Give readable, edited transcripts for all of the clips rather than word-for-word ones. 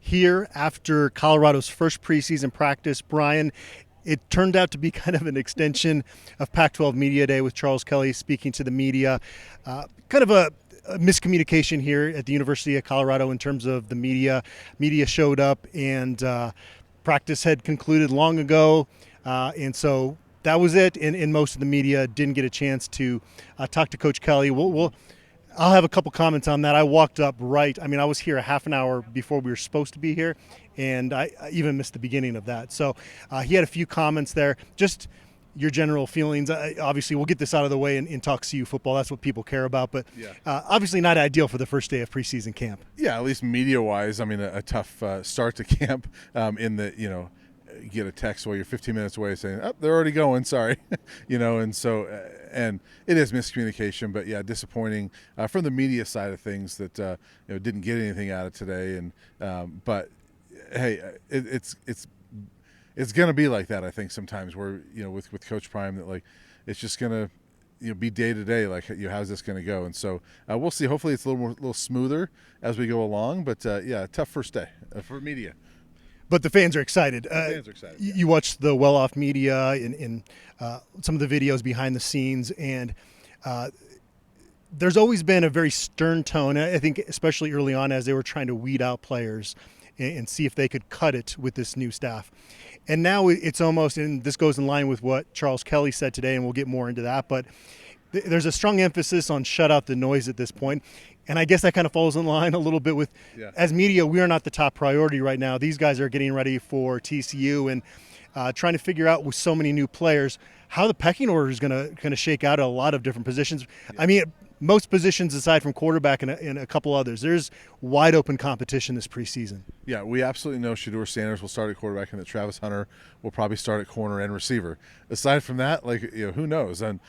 here after Colorado's first preseason practice. Brian, it turned out to be kind of an extension of Pac-12 Media Day with Charles Kelly speaking to the media. Kind of a miscommunication here at the University of Colorado in terms of the media. Media showed up and practice had concluded long ago, and so that was it. And most of the media didn't get a chance to talk to Coach Kelly. I'll have a couple comments on that. I walked up I was here a half an hour before we were supposed to be here, and I even missed the beginning of that. So he had a few comments there. Just your general feelings. Obviously, we'll get this out of the way and talk CU football. That's what people care about. But obviously not ideal for the first day of preseason camp. Yeah, at least media-wise, a tough start to camp in the, you get a text while you're 15 minutes away saying, oh, they're already going, sorry. And so and it is miscommunication, but yeah, disappointing from the media side of things that didn't get anything out of today. And but hey, it's going to be like that, I think, sometimes where with Coach Prime, that like it's just going to be day to day, like how's this going to go? And so we'll see. Hopefully it's a little smoother as we go along, but tough first day for media. But the fans are excited. You watched the well-off media in some of the videos behind the scenes, and there's always been a very stern tone, I think, especially early on as they were trying to weed out players and see if they could cut it with this new staff. And now it's almost, and this goes in line with what Charles Kelly said today, and we'll get more into that, but there's a strong emphasis on shut out the noise at this point. And I guess that kind of falls in line a little bit with, as media, we are not the top priority right now. These guys are getting ready for TCU and trying to figure out with so many new players how the pecking order is going to shake out at a lot of different positions. Yeah. I mean, most positions aside from quarterback and a couple others, there's wide open competition this preseason. Yeah, we absolutely know Shedeur Sanders will start at quarterback and that Travis Hunter will probably start at corner and receiver. Aside from that, who knows? And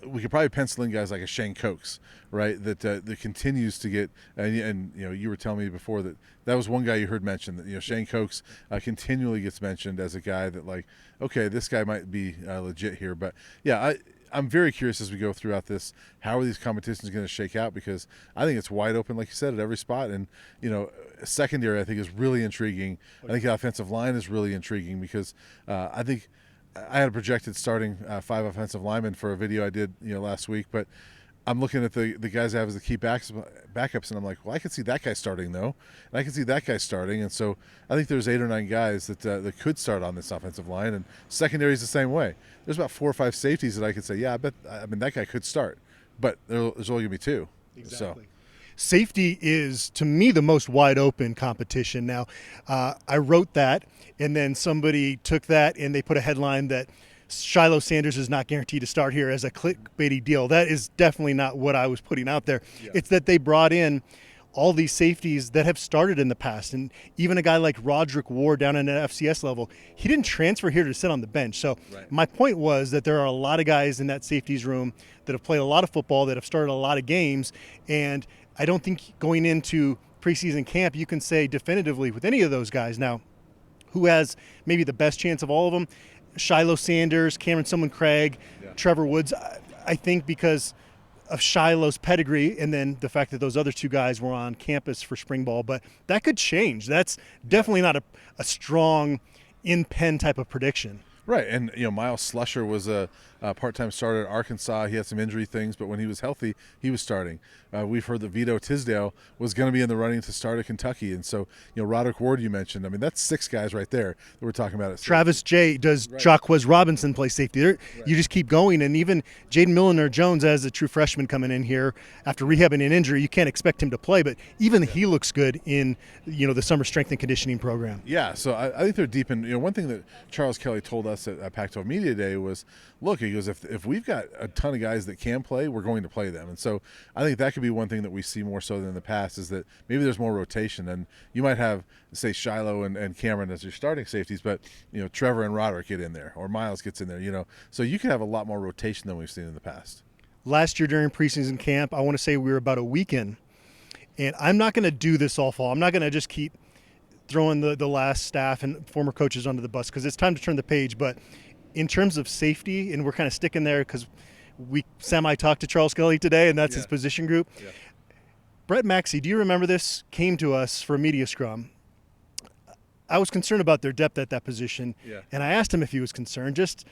we could probably pencil in guys like a Shane Cokes, right? That continues to get, and you were telling me before that was one guy you heard mentioned, that Shane Cokes continually gets mentioned as a guy that okay, this guy might be legit here. But yeah, I'm very curious as we go throughout this, how are these competitions going to shake out? Because I think it's wide open, like you said, at every spot. And secondary I think is really intriguing. I think the offensive line is really intriguing because I think I had a projected starting 5 offensive linemen for a video I did last week, but I'm looking at the guys I have as the key backups, and I'm like, well, I can see that guy starting though, and I can see that guy starting, and so I think there's 8 or 9 guys that could start on this offensive line, and secondary is the same way. There's about 4 or 5 safeties that I could say, that guy could start, but there's only gonna be 2. Exactly. So. Safety is, to me, the most wide open competition. Now, I wrote that, and then somebody took that and they put a headline that Shiloh Sanders is not guaranteed to start here as a clickbaity deal. That is definitely not what I was putting out there. Yeah. It's that they brought in all these safeties that have started in the past. And even a guy like Roderick Ward down in an FCS level, he didn't transfer here to sit on the bench. So My point was that there are a lot of guys in that safeties room that have played a lot of football, that have started a lot of games, and I don't think going into preseason camp you can say definitively with any of those guys. Now, who has maybe the best chance of all of them? Shiloh Sanders, Cameron Sumlin-Craig, Trevor Woods. I think because of Shiloh's pedigree and then the fact that those other 2 guys were on campus for spring ball. But that could change. That's definitely not a strong in-pen type of prediction. Right, and Miles Slusher was a part-time starter at Arkansas. He had some injury things, but when he was healthy, he was starting. We've heard that Vito Tisdale was going to be in the running to start at Kentucky, and so Roderick Ward you mentioned. I mean, that's 6 guys right there that we're talking about. Travis J. Does Jacquez Robinson play safety? You just keep going, and even Jaden Milliner-Jones as a true freshman coming in here after rehabbing an injury, you can't expect him to play, but even he looks good in the summer strength and conditioning program. Yeah, so I think they're deep in. One thing that Charles Kelly told us at Pac-12 Media Day was, look, he goes, if we've got a ton of guys that can play, we're going to play them. And so I think that could be one thing that we see more so than in the past, is that maybe there's more rotation. And you might have, say, Shiloh and Cameron as your starting safeties, but Trevor and Roderick get in there, or Miles gets in there, so you can have a lot more rotation than we've seen in the past. Last year during preseason camp, I want to say we were about a week in, and I'm not going to do this all fall. I'm not going to just keep throwing the last staff and former coaches under the bus, because it's time to turn the page. But in terms of safety, and we're kind of sticking there because we semi-talked to Charles Kelly today, and that's his position group. Yeah. Brett Maxey, do you remember this? Came to us for a media scrum I was concerned about their depth at that position, Yeah. and I asked him if he was concerned, just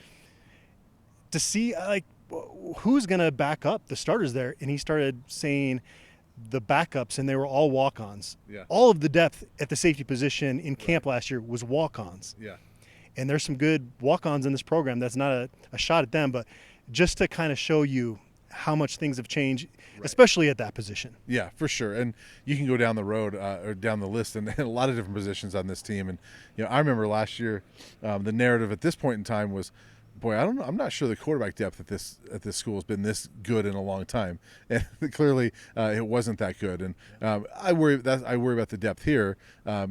to see like who's going to back up the starters there, and he started saying the backups, and they were all walk-ons. Yeah. All of the depth at the safety position in camp last year was walk-ons. Yeah. And there's some good walk-ons in this program. That's not a shot at them, but just to kind of show you how much things have changed, especially at that position. Yeah, for sure. And you can go down the road or down the list and a lot of different positions on this team. And I remember last year, the narrative at this point in time was, boy, I'm not sure the quarterback depth at this school has been this good in a long time. And clearly, it wasn't that good. And I worry about the depth here,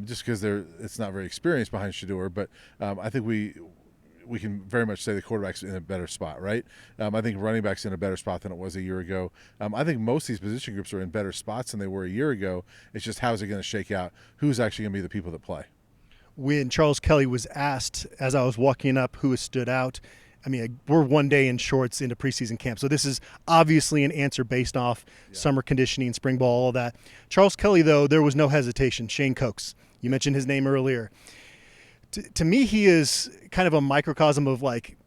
just because it's not very experienced behind Shedeur. But I think we can very much say the quarterback's in a better spot, right? I think running back's in a better spot than it was a year ago. I think most of these position groups are in better spots than they were a year ago. It's just how is it going to shake out? Who's actually going to be the people that play? When Charles Kelly was asked, as I was walking up, who has stood out, I mean, we're 1 day in shorts into preseason camp, so this is obviously an answer based off summer conditioning, spring ball, all that. Charles Kelly, though, there was no hesitation. Shane Cokes, you mentioned his name earlier. To me, he is kind of a microcosm of like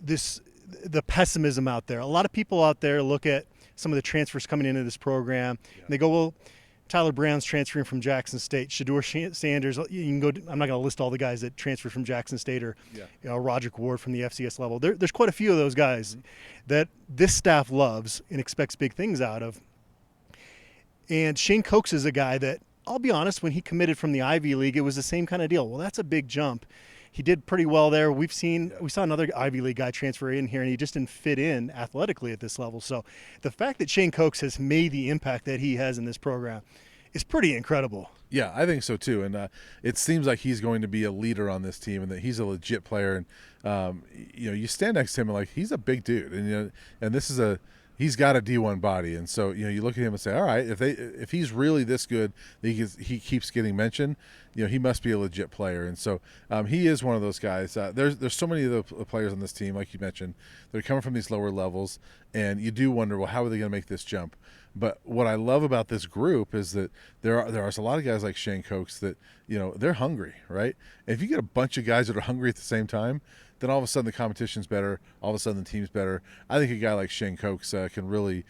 the pessimism out there. A lot of people out there look at some of the transfers coming into this program, and they go, well, Tyler Brown's transferring from Jackson State. Shedeur Sanders, you can go. I'm not going to list all the guys that transferred from Jackson State or Roderick Ward from the FCS level. There's quite a few of those guys that this staff loves and expects big things out of. And Shane Cokes is a guy that, I'll be honest, when he committed from the Ivy League, it was the same kind of deal. Well, that's a big jump. He did pretty well there. We saw another Ivy League guy transfer in here, and he just didn't fit in athletically at this level. So the fact that Shane Cokes has made the impact that he has in this program is pretty incredible. Yeah, I think so too. And it seems like he's going to be a leader on this team, and that he's a legit player. And you stand next to him and like he's a big dude, and and he's got a D1 body, and so you look at him and say, all right, if he's really this good, he keeps getting mentioned, he must be a legit player, and so he is one of those guys. There's so many of the players on this team, like you mentioned, that are coming from these lower levels, and you do wonder, well, how are they going to make this jump? But what I love about this group is that there are a lot of guys like Shane Cokes that they're hungry, right? And if you get a bunch of guys that are hungry at the same time, then all of a sudden the competition's better. All of a sudden the team's better. I think a guy like Shane Cokes can really,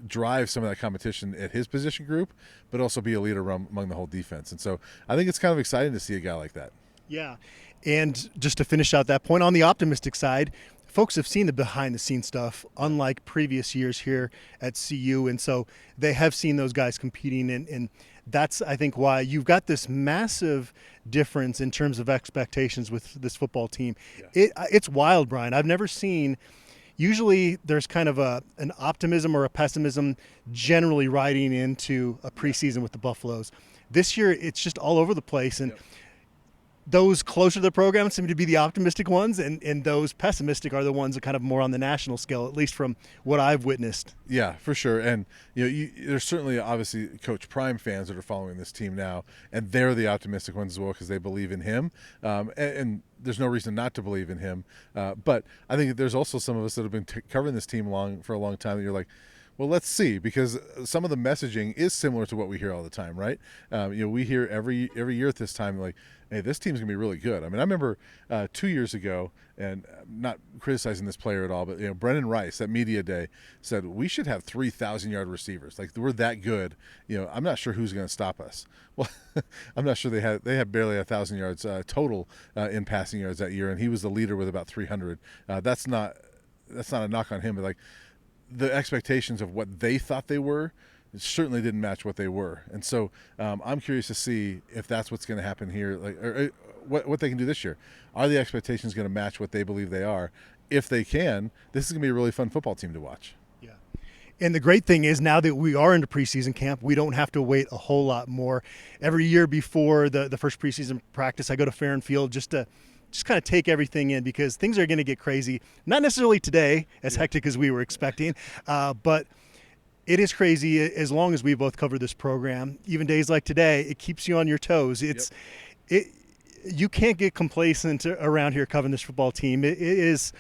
drive some of that competition at his position group, but also be a leader among the whole defense. And so I think it's kind of exciting to see a guy like that. Yeah, and just to finish out that point, on the optimistic side, folks have seen the behind-the-scenes stuff, unlike previous years here at CU, and so they have seen those guys competing, and that's, I think, why you've got this massive difference in terms of expectations with this football team. Yeah. It's wild, Brian. I've never seen – usually there's kind of an optimism or a pessimism generally riding into a preseason with the Buffaloes. This year it's just all over the place, and those closer to the program seem to be the optimistic ones, and those pessimistic are the ones that kind of more on the national scale, at least from what I've witnessed. Yeah, for sure. And there's certainly obviously Coach Prime fans that are following this team now, and they're the optimistic ones as well because they believe in him. And there's no reason not to believe in him. But I think there's also some of us that have been covering this team for a long time that you're like, well, let's see, because some of the messaging is similar to what we hear all the time, right? We hear every year at this time, like, hey, this team's going to be really good. I mean, I remember 2 years ago, and I'm not criticizing this player at all, but, Brendan Rice, at Media Day, said, we should have 3,000-yard receivers. Like, we're that good. I'm not sure who's going to stop us. Well, I'm not sure they had barely 1,000 yards total in passing yards that year, and he was the leader with about 300. That's not a knock on him, but, like, the expectations of what they thought they were certainly didn't match what they were, and so I'm curious to see if that's what's going to happen here, like, or what they can do this year. Are the expectations going to match what they believe they are? If they can, this is going to be a really fun football team to watch. Yeah, and the great thing is now that we are into preseason camp, we don't have to wait a whole lot more. Every year before the first preseason practice, I go to Fair and Field just kind of take everything in, because things are going to get crazy. Not necessarily today, as hectic as we were expecting, but it is crazy as long as we both cover this program. Even days like today, it keeps you on your toes. You can't get complacent around here covering this football team. It's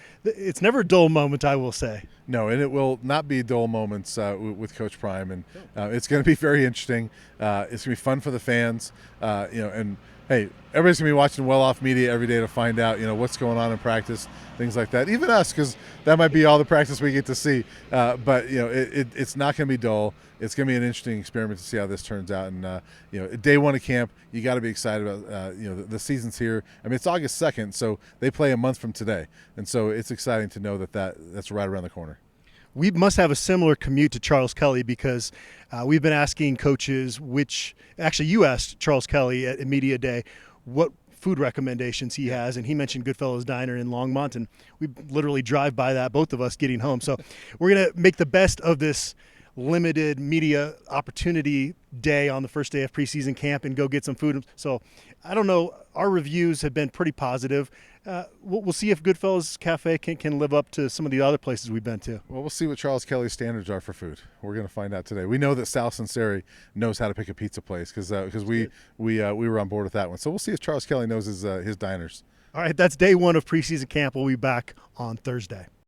never a dull moment, I will say. No, and it will not be dull moments with Coach Prime, and it's going to be very interesting. It's going to be fun for the fans, and Hey, everybody's gonna be watching Well Off Media every day to find out, what's going on in practice, things like that. Even us, because that might be all the practice we get to see. But it's not gonna be dull. It's gonna be an interesting experiment to see how this turns out. And day one of camp, you got to be excited about. The season's here. I mean, it's August 2nd, so they play a month from today, and so it's exciting to know that's right around the corner. We must have a similar commute to Charles Kelly because we've been asking coaches actually you asked Charles Kelly at Media Day what food recommendations he has, and he mentioned Goodfellas Diner in Longmont, and we literally drive by that, both of us getting home. So we're going to make the best of this limited media opportunity day on the first day of preseason camp and go get some food. So I don't know. Our reviews have been pretty positive. We'll see if Goodfellas Cafe can live up to some of the other places we've been to. Well, we'll see what Charles Kelly's standards are for food. We're going to find out today. We know that Sal Sinceri knows how to pick a pizza place because we were on board with that one. So we'll see if Charles Kelly knows his diners. All right, that's day one of preseason camp. We'll be back on Thursday.